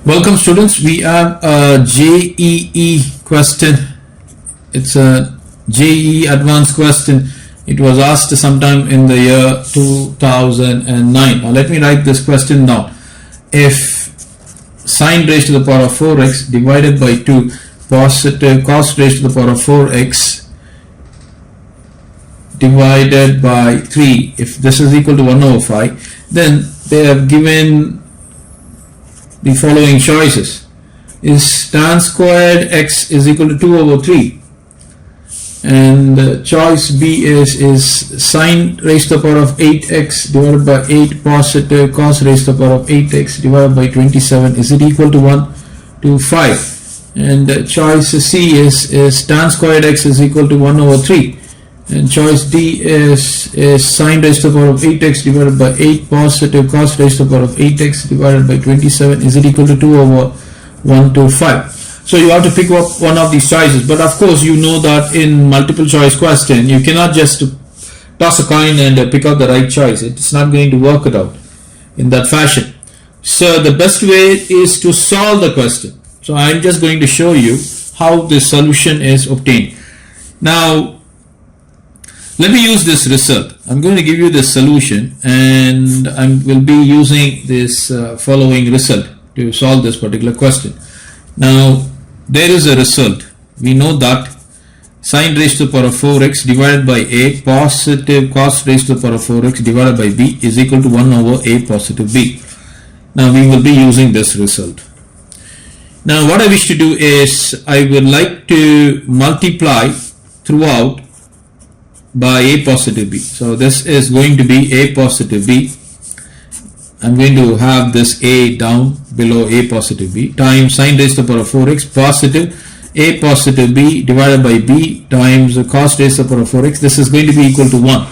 Welcome students, we have a JEE question. It's a JEE Advanced question. It was asked sometime in the year 2009. Now let me write this question down. If sine raised to the power of 4x divided by 2 positive cos raised to the power of 4x divided by 3, if this is equal to 1 over 5, then they have given the following choices. Is tan squared x is equal to 2 over 3, and choice B is sine raised to the power of 8x divided by 8 positive cos raised to the power of 8x divided by 27, is it equal to 1 to 5, and choice C is tan squared x is equal to 1 over 3, and choice D is sine raised to the power of 8x divided by 8 positive cos raised to the power of 8x divided by 27, is it equal to 2 over 1 to 5. So you have to pick up one of these choices, but of course you know that in multiple choice question you cannot just toss a coin and pick out the right choice. It's not going to work it out in that fashion. So the best way is to solve the question. So I'm just going to show you how the solution is obtained. Now let me use this result. I'm going to give you this solution, and I will be using this following result to solve this particular question. Now there is a result. We know that sine raised to the power of 4x divided by a positive cos raised to the power of 4x divided by b is equal to 1 over a positive b. Now we will be using this result. Now what I wish to do is I would like to multiply throughout by a positive b. So this is going to be a positive b. I'm going to have this a down below a positive b times sine raised to the power of 4x positive a positive b divided by b times cos raised to the power of 4x. This is going to be equal to 1.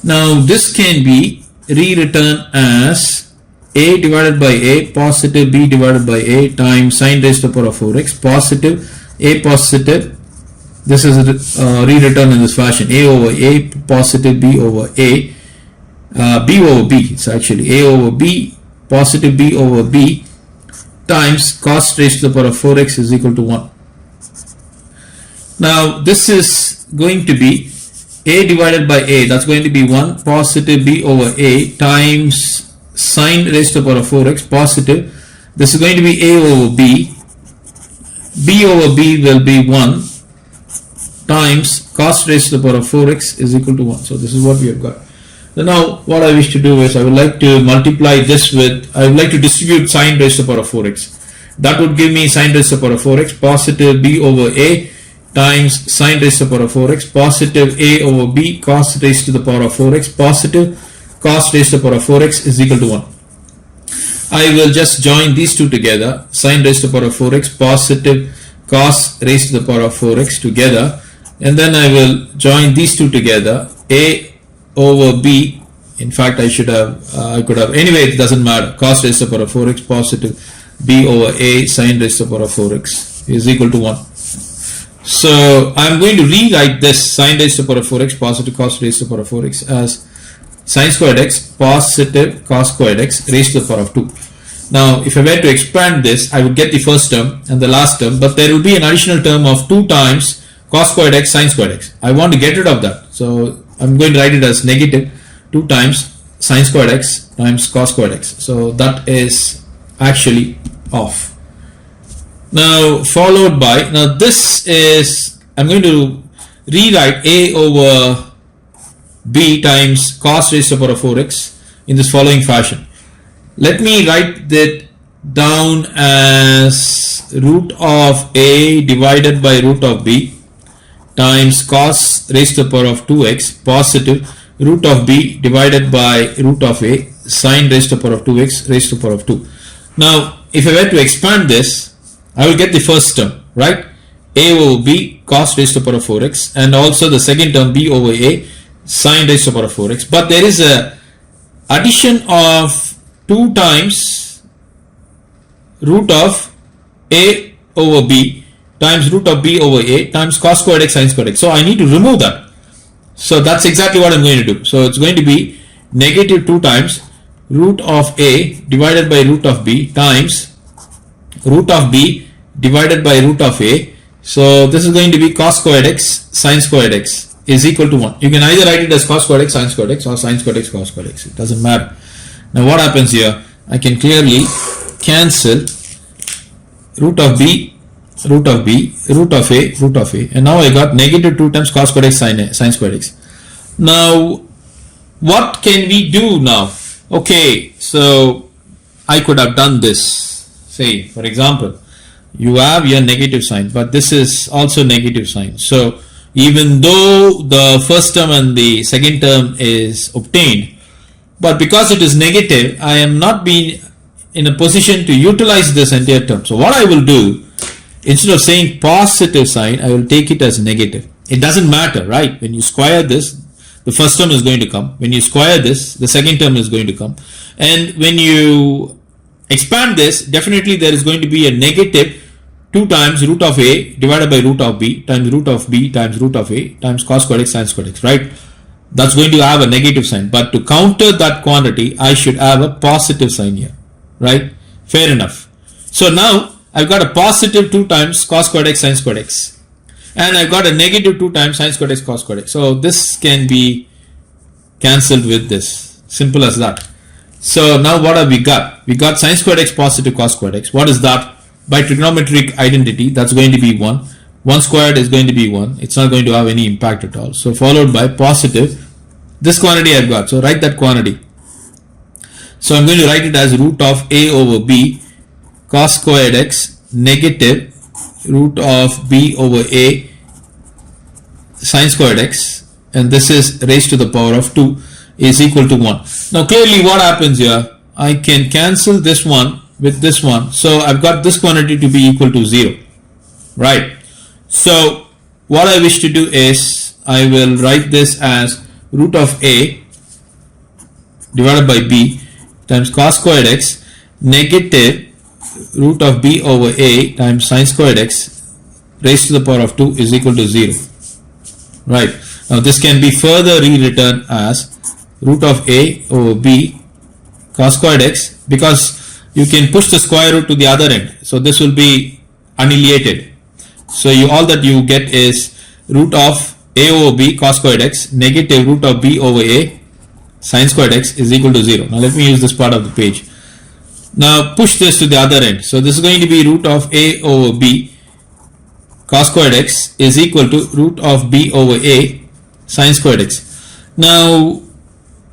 Now this can be rewritten as a divided by a positive b divided by a times sine raised to the power of 4x positive a positive. This is rewritten in this fashion: a over a positive b over a, b over b. It's actually a over b positive b over b times cos raised to the power of 4x is equal to 1. Now this is going to be a divided by a, that's going to be 1 positive b over a times sine raised to the power of 4x positive. This is going to be a over b, b over b will be 1 times cos raised to the power of 4x is equal to 1. So this is what we have got. So now what I wish to do is I would like to multiply this with, I would like to distribute sine raised to the power of 4x. That would give me sine raised to the power of 4x positive b over a times sine raised to the power of 4x positive a over b cos raised to the power of 4x positive cos raised to the power of 4x is equal to 1. I will just join these two together, sine raised to the power of 4x positive cos raised to the power of 4x together, and then I will join these two together, a over b. In fact I should have I could have, anyway it doesn't matter, cos raised to the power of 4x positive b over a sine raised to the power of 4x is equal to 1. So I'm going to rewrite this sine raised to the power of 4x positive cos raised to the power of 4x as sine squared x positive cos squared x raised to the power of 2. Now if I were to expand this, I would get the first term and the last term, but there will be an additional term of 2 times cos squared x sine squared x. I want to get rid of that, so I'm going to write it as negative 2 times sine squared x times cos squared x. So that is actually off. Now followed by, now this is, I'm going to rewrite a over b times cos raised to the power of 4x in this following fashion. Let me write that down as root of a divided by root of b times cos raised to the power of 2x positive root of b divided by root of a sine raised to the power of 2x raised to the power of 2. Now if I were to expand this, I will get the first term, right? A over b cos raised to the power of 4x, and also the second term b over a sine raised to the power of 4x, but there is a addition of 2 times root of a over b times root of b over a times cos squared x sine squared x. So I need to remove that. So that's exactly what I'm going to do. So it's going to be negative 2 times root of a divided by root of b times root of b divided by root of a. So this is going to be cos squared x sin squared x is equal to 1. You can either write it as cos squared x sin squared x or sin squared x cos squared x. It doesn't matter. Now what happens here? I can clearly cancel root of b, root of b, root of a, root of a, and now I got negative 2 times cos squared x sin squared x. Now what can we do now? Okay, so I could have done this. Say for example, you have your negative sign, but this is also negative sign. So even though the first term and the second term is obtained, but because it is negative, I am not being in a position to utilize this entire term. So what I will do, instead of saying positive sign, I will take it as negative. It doesn't matter, right? When you square this, the first term is going to come. When you square this, the second term is going to come. And when you expand this, definitely there is going to be a negative 2 times root of a divided by root of b times root of b times root of a times cos squared x sin squared x, right? That's going to have a negative sign. But to counter that quantity, I should have a positive sign here, right? Fair enough. So now I've got a positive 2 times cos squared x sin squared x. And I've got a negative 2 times sin squared x cos squared x. So this can be cancelled with this. Simple as that. So now what have we got? We got sin squared x positive cos squared x. What is that? By trigonometric identity, that's going to be 1. 1 squared is going to be 1. It's not going to have any impact at all. So followed by positive, this quantity I've got. So write that quantity. So I'm going to write it as root of a over b cos squared x negative root of b over a sin squared x, and this is raised to the power of 2 is equal to 1. Now clearly what happens here, I can cancel this one with this one. So I've got this quantity to be equal to 0, right? So what I wish to do is I will write this as root of a divided by b times cos squared x negative root of b over a times sin squared x raised to the power of 2 is equal to 0, right? Now this can be further rewritten as root of a over b cos squared x, because you can push the square root to the other end, so this will be annihilated. So all that you get is root of a over b cos squared x negative root of b over a sin squared x is equal to 0. Now let me use this part of the page. Now push this to the other end. So this is going to be root of a over b cos squared x is equal to root of b over a sin squared x. Now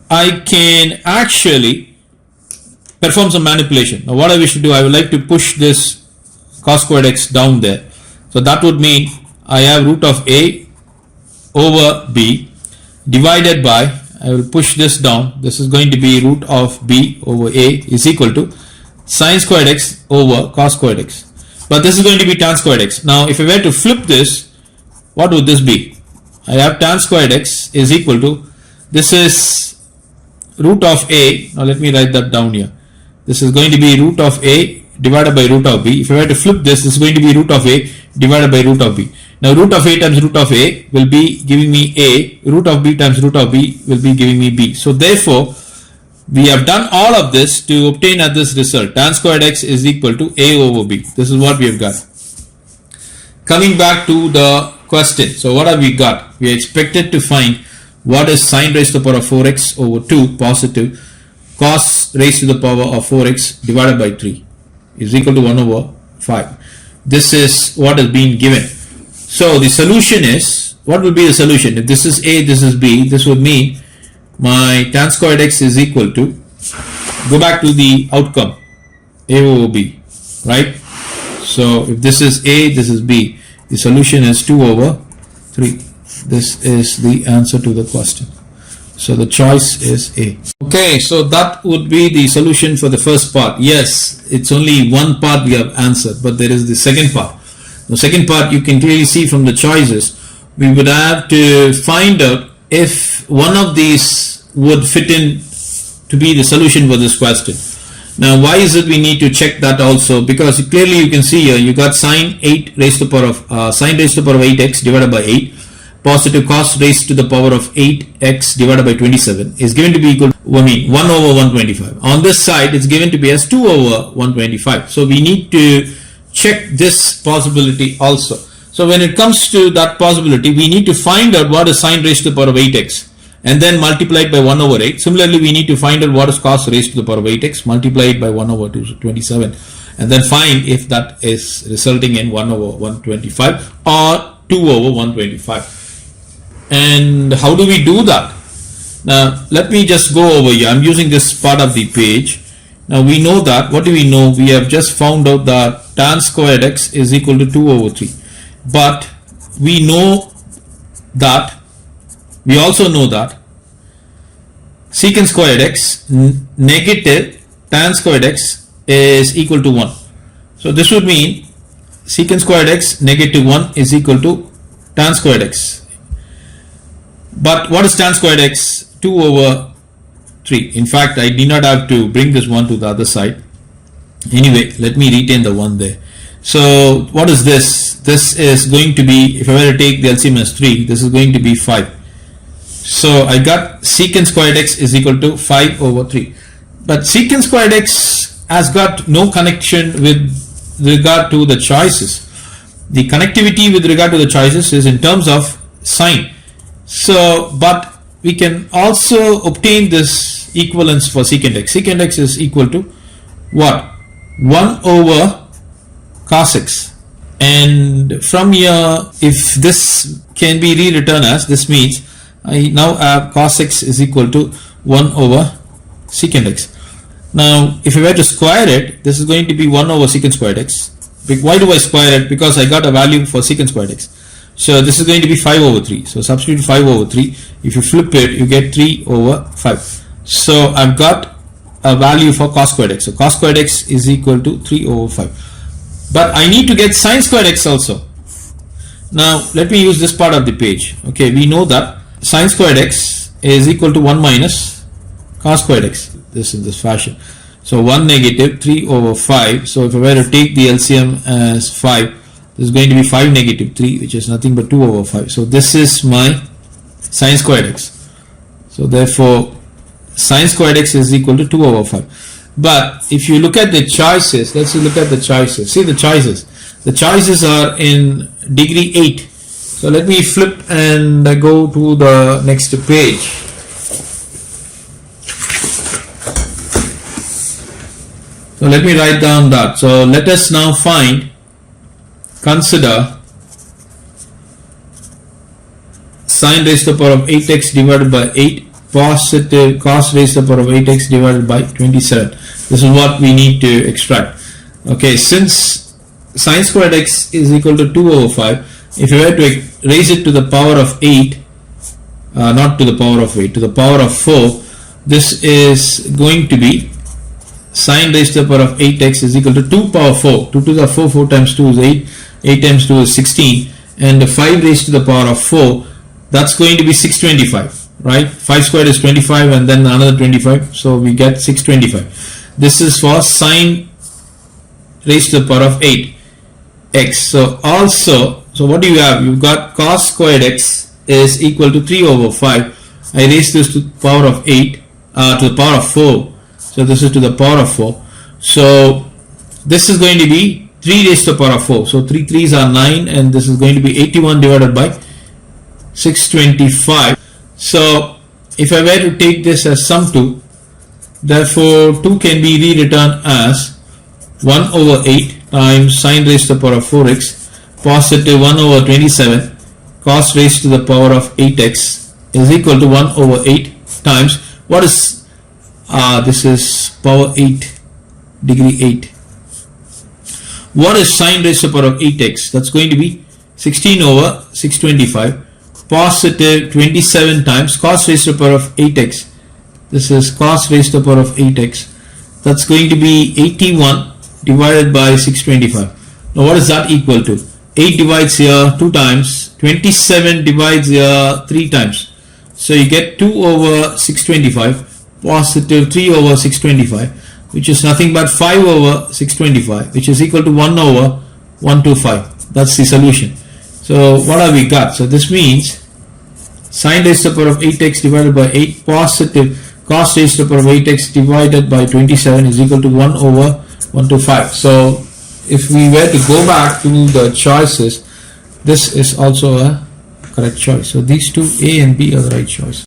I can actually perform some manipulation. Now what I wish to do, I would like to push this cos squared x down there. So that would mean I have root of a over b divided by, I will push this down, this is going to be root of b over a is equal to sin squared x over cos squared x. But this is going to be tan squared x. Now if I were to flip this, what would this be? I have tan squared x is equal to, this is root of a, now let me write that down here. This is going to be root of a divided by root of b. If I were to flip this, this is going to be root of a divided by root of b. Now root of a times root of a will be giving me a, root of b times root of b will be giving me b. So therefore, we have done all of this to obtain at this result. Tan squared x is equal to a over b. This is what we have got. Coming back to the question. So what have we got? We are expected to find what is sin raised to the power of 4x over 2 positive cos raised to the power of 4x divided by 3 is equal to 1 over 5. This is what is being given. So the solution is, what will be the solution? If this is a, this is b, this would mean my tan squared x is equal to, go back to the outcome, a over b, right? So if this is a, this is b, the solution is 2 over 3. This is the answer to the question. So the choice is A. Okay, so that would be the solution for the first part. Yes, it's only one part we have answered, but there is the second part. The second part you can clearly see from the choices. We would have to find out if one of these would fit in to be the solution for this question. Now why is it we need to check that also? Because clearly you can see here you got sin 8 raised to the power of sin raised to the power of 8x divided by 8 positive cos raised to the power of 8x divided by 27 is given to be equal to 1 over 125. On this side it's given to be as 2 over 125. So we need to check this possibility also. So when it comes to that possibility, we need to find out what is sine raised to the power of 8x and then multiply it by 1 over 8. Similarly, we need to find out what is cos raised to the power of 8x, multiply it by 1 over 27, and then find if that is resulting in 1 over 125 or 2 over 125. And how do we do that? Now, let me just go over here. I'm using this part of the page. Now, we know that, what do we know? We have just found out that tan squared x is equal to 2 over 3. But we know that, we also know that secant squared x negative tan squared x is equal to 1. So this would mean secant squared x negative 1 is equal to tan squared x. But what is tan squared x? 2 over 3. In fact, I did not have to bring this one to the other side. Anyway, let me retain the 1 there. So what is this? This is going to be, if I were to take the LCM as 3, this is going to be 5. So I got secant squared x is equal to 5 over 3. But secant squared x has got no connection with regard to the choices. The connectivity with regard to the choices is in terms of sine. So, but we can also obtain this equivalence for secant x. Secant x is equal to what? 1 over cos x. And from here, if this can be rewritten as, this means I now have cos x is equal to 1 over secant x. Now, if I were to square it, this is going to be 1 over secant squared x. Why do I square it? Because I got a value for secant squared x. So this is going to be 5 over 3. So substitute 5 over 3. If you flip it, you get 3 over 5. So I've got a value for cos squared x. So cos squared x is equal to 3 over 5. But I need to get sine squared x also. Now let me use this part of the page. Okay, we know that sine squared x is equal to 1 minus cos squared x. This in this fashion. So 1 negative 3 over 5. So if I were to take the LCM as 5, this is going to be 5 negative 3, which is nothing but 2 over 5. So this is my sine squared x. So therefore sine squared x is equal to 2 over 5. But if you look at the choices, let's look at the choices. See the choices. The choices are in degree 8. So let me flip and go to the next page. So let me write down that. So let us now consider sine raised to the power of 8x divided by 8 positive cos raised to the power of 8x divided by 27. This is what we need to extract. Okay, since sine squared x is equal to 2 over 5, if you were to raise it to the power of 8, not to the power of 8, to the power of 4, this is going to be sine raised to the power of 8x is equal to 2 power 4. 2 to the 4, 4 times 2 is 8, 8 times 2 is 16, and 5 raised to the power of 4, that's going to be 625, right? 5 squared is 25 and then another 25, so we get 625. This is for sine raised to the power of 8x. So also, so what do you have? You've got cos squared x is equal to 3 over 5. I raised this to the power of 8, to the power of 4. So this is to the power of 4. So this is going to be 3 raised to the power of 4. So 3 3s are 9, and this is going to be 81 divided by 625. So if I were to take this as sum 2, therefore 2 can be rewritten as 1 over 8 times sine raised to the power of 4x positive 1 over 27 cos raised to the power of 8x is equal to 1 over 8 times, what is this is power 8, degree 8. What is sine raised to the power of 8x? That's going to be 16 over 625 positive 27 times cos raised to the power of 8x. This is cos raised to the power of 8x. That's going to be 81 divided by 625. Now what is that equal to? 8 divides here 2 times, 27 divides here 3 times. So you get 2 over 625 positive 3 over 625, which is nothing but 5 over 625, which is equal to 1 over 125. That's the solution. So what have we got? So this means sine raised to the power of 8x divided by 8 positive cos raised to the power of 8x divided by 27 is equal to 1 over 125. So if we were to go back to the choices, this is also a correct choice. So these two, A and B, are the right choice.